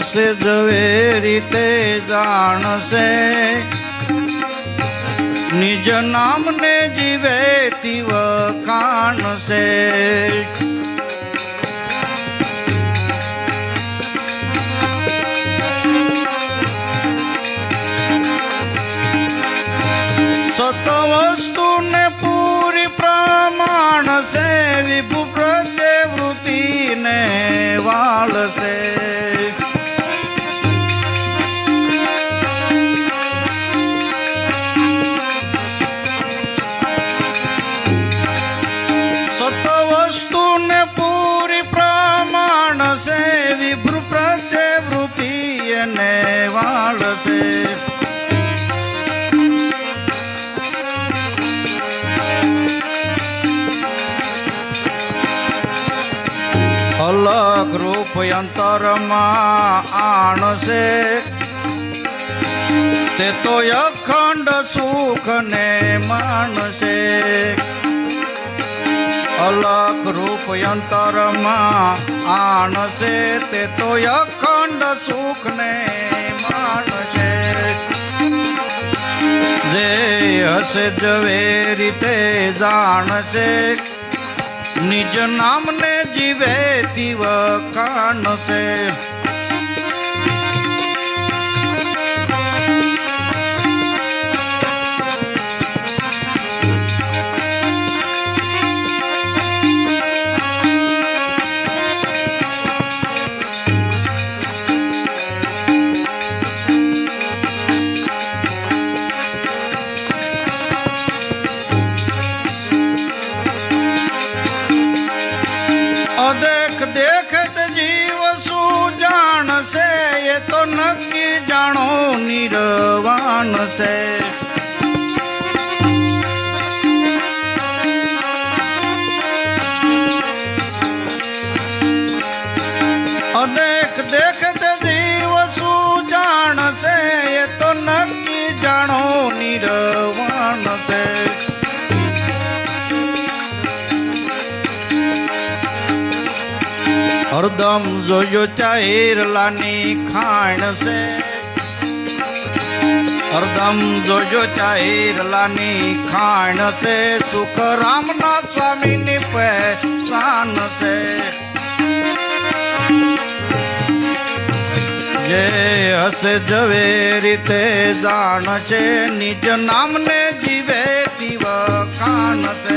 હશે જવે રીતે જાણશે નિજ નામને જીવે તીવ કાણશે સત વસ્તુ ને પૂરી પ્રમાણ છે વિભુ પ્રત્યવૃત્તિ ને વાળશે સત વસ્તુ ને પૂરી પ્રમાણ છે વિભુ પ્રત્યવૃત્તિ ને વાળશે અલગ રૂપ અંતરમાં આણશે તે તો અખંડ સુખ ને માનશે અલગ રૂપ અંતરમાં આણશે તે તો અખંડ સુખ ને માનશે જે હશે જવે રીતે જાણશે નિજ નામને જીવે તીવ કાણશે અદેખ દેખત જીવ શું જાણશે એ તો નક્કી જાણો નિર્વાણ છે અદેખ દેખત જીવ શું જાણશે એ તો નક્કી જાણો નિર્વાણ છે હરદમ જોજો ચાહીરલાની ખાણ છે હરદમ જોજો ચાહીરલાની ખાણ છે સુખ રામના સ્વામીની પહેચાન છે જે હશે જવે રીતે જાણશે નિજ નામને જીવે તીવ ખાન છે